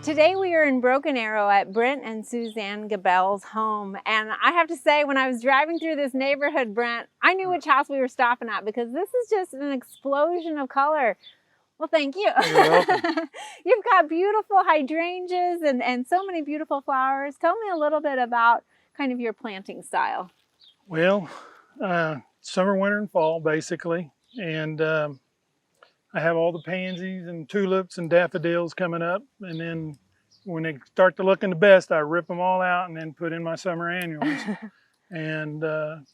Today we are in Broken Arrow at Brent and Suzanne Gabelle's home, and I have to say, when I was driving through this neighborhood, Brent, I knew which house we were stopping at because this is just an explosion of color. Well, thank you. You're welcome. You've got beautiful hydrangeas and so many beautiful flowers. Tell me a little bit about kind of your planting style. Well, summer, winter, and fall, basically. And I have all the pansies and tulips and daffodils coming up. And then when they start to looking the best, I rip them all out and then put in my summer annuals. And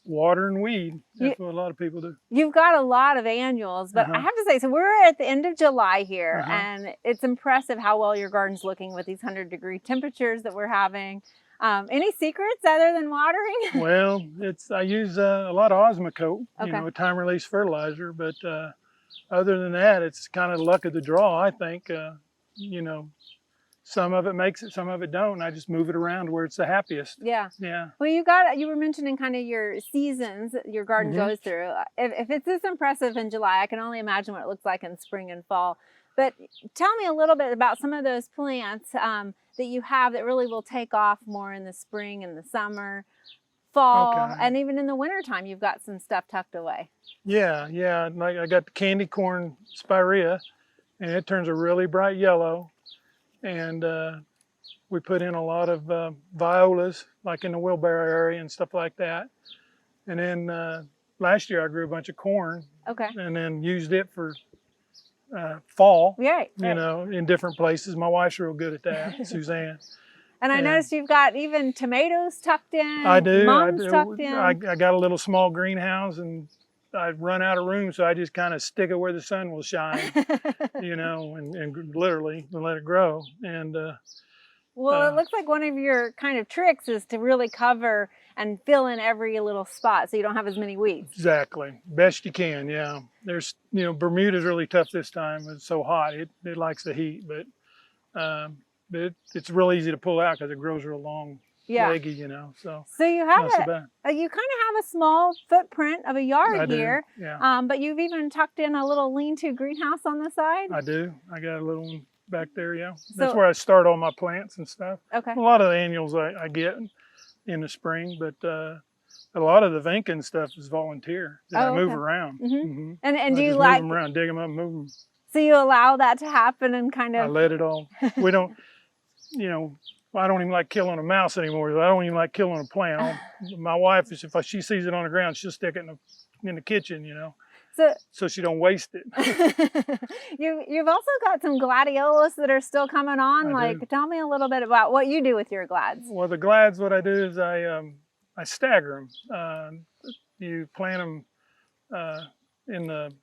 water and weed. That's what a lot of people do. You've got a lot of annuals, but I have to say, so we're at the end of July here, and it's impressive how well your garden's looking with these 100-degree temperatures that we're having. Any secrets other than watering? Well, I use a lot of Osmocote, you know, a time-release fertilizer, but other than that, it's kind of the luck of the draw, I think. You know, some of it makes it, some of it don't. I just move it around where it's the happiest. Yeah. Yeah. Well, you were mentioning kind of your seasons that your garden goes through. If it's this impressive in July, I can only imagine what it looks like in spring and fall. But tell me a little bit about some of those plants that you have that really will take off more in the spring and the summer, fall, and even in the wintertime, you've got some stuff tucked away. Yeah. Like I got the candy corn spirea, and it turns a really bright yellow. And we put in a lot of violas, like in the wheelbarrow area and stuff like that. And then last year I grew a bunch of corn. And then used it for fall. You know, in different places. My wife's real good at that, Suzanne. And I noticed you've got even tomatoes tucked in. I do. Mums tucked in. I got a little small greenhouse, and I run out of room, so I just kind of stick it where the sun will shine, you know, and literally let it grow. And well, it looks like one of your kind of tricks is to really cover and fill in every little spot so you don't have as many weeds. Exactly, best you can. Yeah, there's, you know, Bermuda's really tough this time. It's so hot; it likes the heat, but it's real easy to pull out because it grows real long. Leggy, you know, so you have you kind of have a small footprint of a yard here, but you've even tucked in a little lean-to greenhouse on the side. I do. I got a little one back there. Yeah, that's where I start all my plants and stuff. A lot of the annuals I get in the spring, but a lot of the Vinkin stuff is volunteer that I move around. And do you move them around, dig them up, move them? So you allow that to happen and kind of. I let it all. We don't, you know. I don't even like killing a mouse anymore. I don't even like killing a plant. My wife, if she sees it on the ground, she'll stick it in the kitchen, you know, so she don't waste it. You've also got some gladiolus that are still coming on. Tell me a little bit about what you do with your glads. Well, the glads, what I do is I stagger them. You plant them in the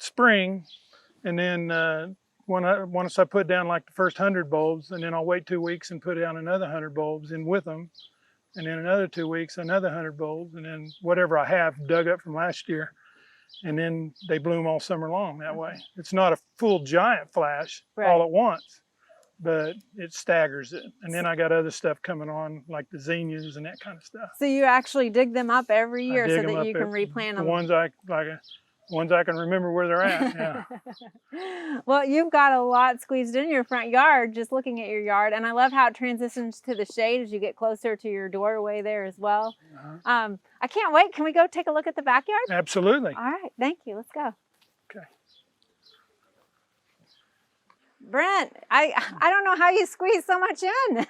spring, and then once I put down like the first 100 bulbs, and then I'll wait 2 weeks and put down another 100 bulbs in with them, and then another 2 weeks, another 100 bulbs, and then whatever I have dug up from last year, and then they bloom all summer long that way. It's not a full giant flash all at once, but it staggers it. And then I got other stuff coming on, like the zinnias and that kind of stuff. So you actually dig them up every year so that you can replant them? The ones I can remember where they're at, yeah. Well, you've got a lot squeezed in your front yard, just looking at your yard. And I love how it transitions to the shade as you get closer to your doorway there as well. I can't wait. Can we go take a look at the backyard? Absolutely. All right, thank you. Let's go. Okay. Brent, I don't know how you squeeze so much in.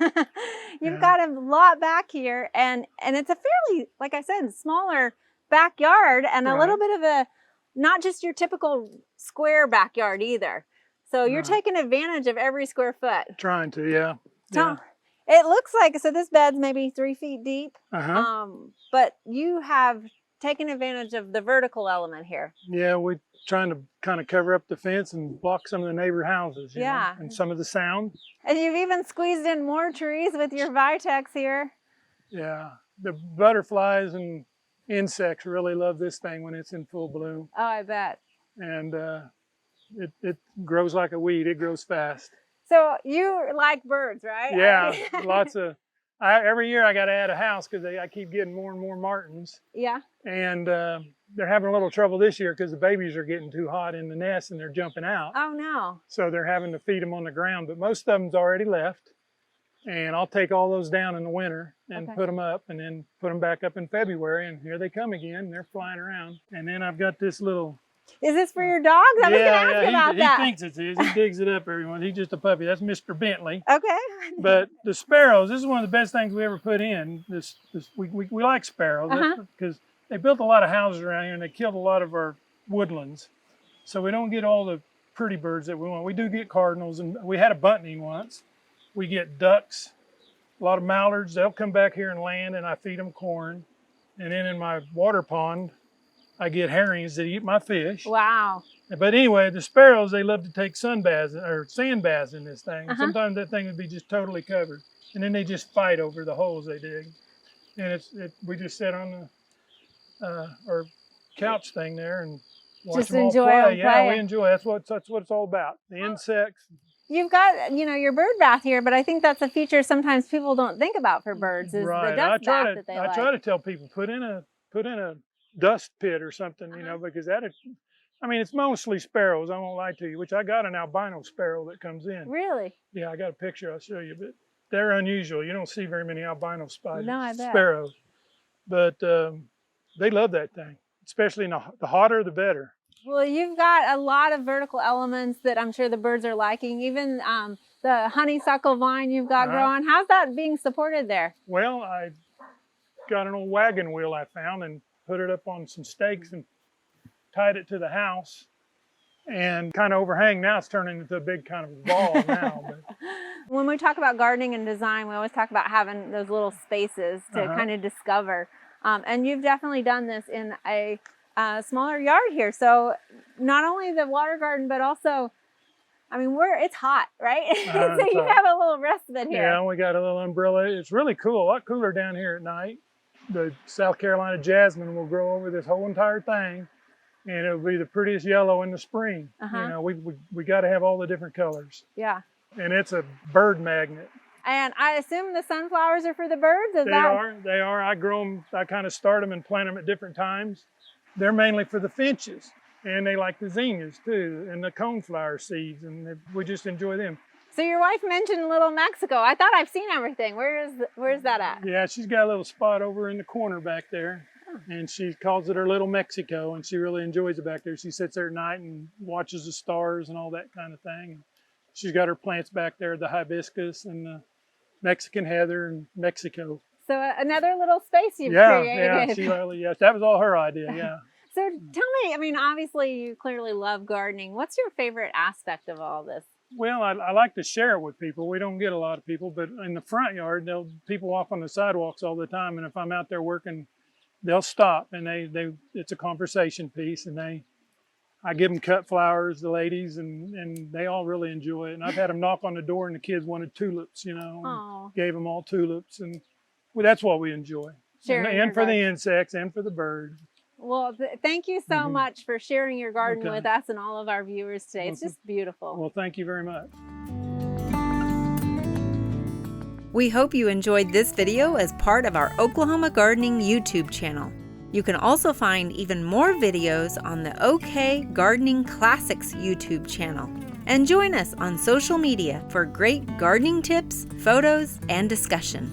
You've got a lot back here, and it's a fairly, like I said, smaller backyard, and a little bit of a, not just your typical square backyard either. So you're taking advantage of every square foot. Trying to, yeah. It looks like, so this bed's maybe 3 feet deep, but you have taken advantage of the vertical element here. Yeah, we're trying to kind of cover up the fence and block some of the neighbor houses, you know, and some of the sound. And you've even squeezed in more trees with your Vitex here. Yeah, the butterflies and insects really love this thing when it's in full bloom. Oh, I bet. And it grows like a weed. It grows fast. So you like birds, right? Yeah, lots of. Every year I got to add a house because I keep getting more and more martins. Yeah. And they're having a little trouble this year because the babies are getting too hot in the nest and they're jumping out. Oh no. So they're having to feed them on the ground, but most of them's already left. And I'll take all those down in the winter and Okay. put them up and then put them back up in February. And here they come again. They're flying around. And then I've got this little, Is this for your dogs? I was gonna ask about he that. thinks it's his. He digs it up, everyone. He's just a puppy. That's Mr. Bentley. Okay. But the sparrows, this is one of the best things we ever put in. We like sparrows because they built a lot of houses around here and they killed a lot of our woodlands. So we don't get all the pretty birds that we want. We do get cardinals, and we had a bunting once. We get ducks, a lot of mallards. They'll come back here and land, and I feed them corn. And then in my water pond, I get herrings that eat my fish. Wow. But anyway, the sparrows, they love to take sun baths or sand baths in this thing. Sometimes that thing would be just totally covered. And then they just fight over the holes they dig. And we just sit on the our couch thing there and watch Just them all enjoy play. them Yeah, play. we enjoy it. That's what it's all about. The insects. You've got, your bird bath here, but I think that's a feature sometimes people don't think about for birds is the Right. dust bath that they I like. try to tell people put in a dust pit or something, because it's mostly sparrows. I won't lie to you. Which I got an albino sparrow that comes in. Really? Yeah, I got a picture I'll show you, but they're unusual. You don't see very many albino No, I bet. sparrows. But they love that thing, especially the hotter the better. Well, you've got a lot of vertical elements that I'm sure the birds are liking. Even the honeysuckle vine you've got growing. How's that being supported there? Well, I got an old wagon wheel I found and put it up on some stakes and tied it to the house. And kind of overhang now, it's turning into a big kind of ball now. But When we talk about gardening and design, we always talk about having those little spaces to kind of discover. And you've definitely done this in a smaller yard here. So not only the water garden, but also, it's hot, right? So it's you hot. have a little respite here. yeah, we got a little umbrella. It's really cool, a lot cooler down here at night. The South Carolina jasmine will grow over this whole entire thing. And it'll be the prettiest yellow in the spring. We got to have all the different colors. Yeah. And it's a bird magnet. And I assume the sunflowers are for the birds? They are. I grow them, I kind of start them and plant them at different times. They're mainly for the finches. And they like the zinnias too, and the coneflower seeds, and we just enjoy them. So your wife mentioned Little Mexico. I thought I've seen everything. Where's that at? Yeah, she's got a little spot over in the corner back there. And she calls it her Little Mexico, and she really enjoys it back there. She sits there at night and watches the stars and all that kind of thing. She's got her plants back there, the hibiscus and the Mexican heather and Mexico. So another little space you've created. Yeah, that was all her idea, yeah. So tell me, obviously you clearly love gardening. What's your favorite aspect of all this? Well, I like to share it with people. We don't get a lot of people, but in the front yard, people walk on the sidewalks all the time, and if I'm out there working, they'll stop and it's a conversation piece, and I give them cut flowers, the ladies, and they all really enjoy it. And I've had them knock on the door and the kids wanted tulips, and gave them all tulips, and that's what we enjoy. Sharing And for the insects and for the birds. Well, thank you so much for sharing your garden with us and all of our viewers today. It's just beautiful. Well, thank you very much. We hope you enjoyed this video as part of our Oklahoma Gardening YouTube channel. You can also find even more videos on the OK Gardening Classics YouTube channel. And join us on social media for great gardening tips, photos, and discussion.